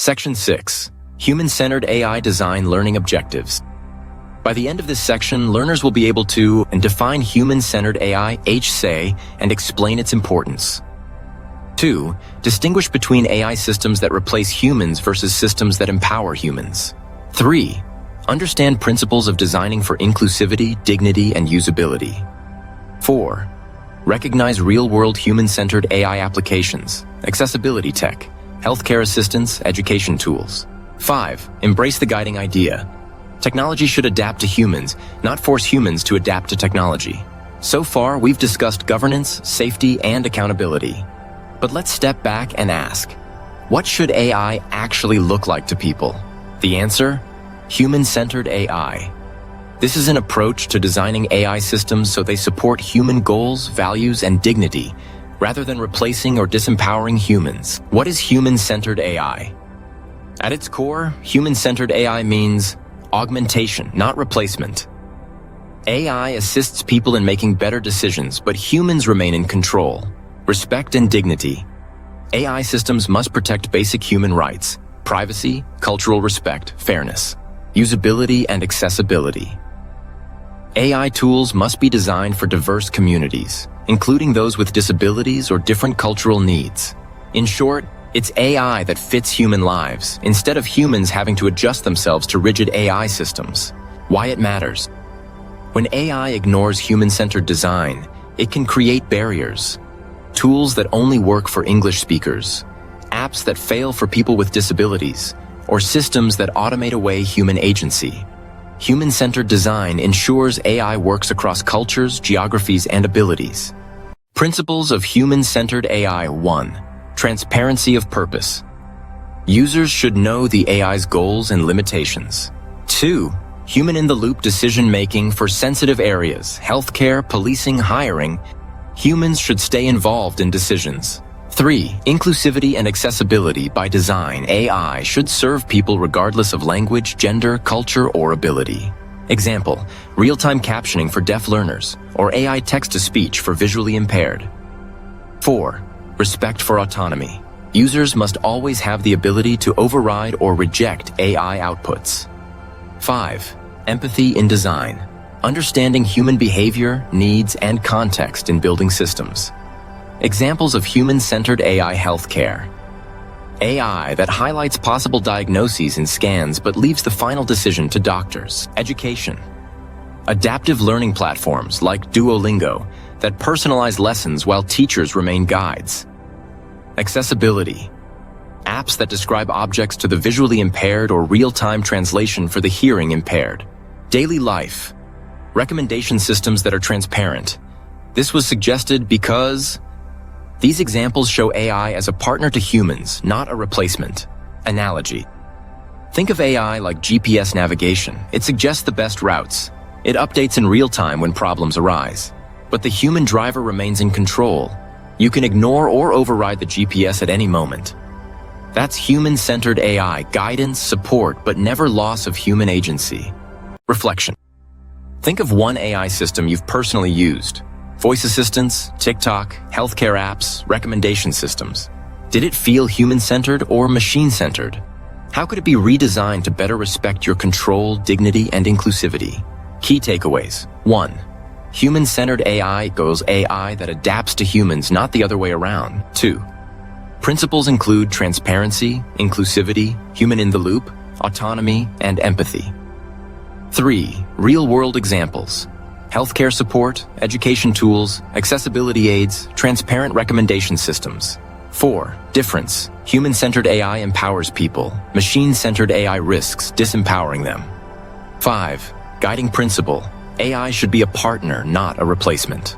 Section 6. Human-centered AI design learning objectives. By the end of this section, learners will be able to define human-centered AI, HCAI, and explain its importance. 2. Distinguish between AI systems that replace humans versus systems that empower humans. 3. Understand principles of designing for inclusivity, dignity, and usability. 4. Recognize real-world human-centered AI applications, accessibility tech, healthcare assistance, education tools. 5. Embrace the guiding idea. Technology should adapt to humans, not force humans to adapt to technology. So far, we've discussed governance, safety, and accountability. But let's step back and ask, what should AI actually look like to people? The answer? Human-centered AI. This is an approach to designing AI systems so they support human goals, values, and dignity, rather than replacing or disempowering humans. What is human-centered AI? At its core, human-centered AI means augmentation, not replacement. AI assists people in making better decisions, but humans remain in control. Respect and dignity. AI systems must protect basic human rights, privacy, cultural respect, fairness, usability, and accessibility. AI tools must be designed for diverse communities, including those with disabilities or different cultural needs. In short, it's AI that fits human lives, instead of humans having to adjust themselves to rigid AI systems. Why it matters. When AI ignores human-centered design, it can create barriers. Tools that only work for English speakers, apps that fail for people with disabilities, or systems that automate away human agency. Human-centered design ensures AI works across cultures, geographies, and abilities. Principles of human-centered AI. 1. Transparency of purpose. Users should know the AI's goals and limitations. 2. Human-in-the-loop decision-making for sensitive areas, healthcare, policing, hiring. Humans should stay involved in decisions. 3. Inclusivity and accessibility by design. AI should serve people regardless of language, gender, culture, or ability. Example, real-time captioning for deaf learners, or AI text-to-speech for visually impaired. 4. Respect for autonomy. Users must always have the ability to override or reject AI outputs. 5. Empathy in design. Understanding human behavior, needs, and context in building systems. Examples of human-centered AI healthcare. AI that highlights possible diagnoses in scans but leaves the final decision to doctors. Education. Adaptive learning platforms like Duolingo that personalize lessons while teachers remain guides. Accessibility. Apps that describe objects to the visually impaired or real-time translation for the hearing impaired. Daily life. Recommendation systems that are transparent. This was suggested because these examples show AI as a partner to humans, not a replacement. Analogy. Think of AI like GPS navigation. It suggests the best routes. It updates in real time when problems arise. But the human driver remains in control. You can ignore or override the GPS at any moment. That's human-centered AI, guidance, support, but never loss of human agency. Reflection. Think of one AI system you've personally used. Voice assistants, TikTok, healthcare apps, recommendation systems. Did it feel human-centered or machine-centered? How could it be redesigned to better respect your control, dignity, and inclusivity? Key takeaways. 1. Human-centered AI goes AI that adapts to humans, not the other way around. 2. Principles include transparency, inclusivity, human-in-the-loop, autonomy, and empathy. 3. Real-world examples. Healthcare support, education tools, accessibility aids, transparent recommendation systems. 4. Difference. Human-centered AI empowers people. Machine-centered AI risks disempowering them. 5. Guiding principle. AI should be a partner, not a replacement.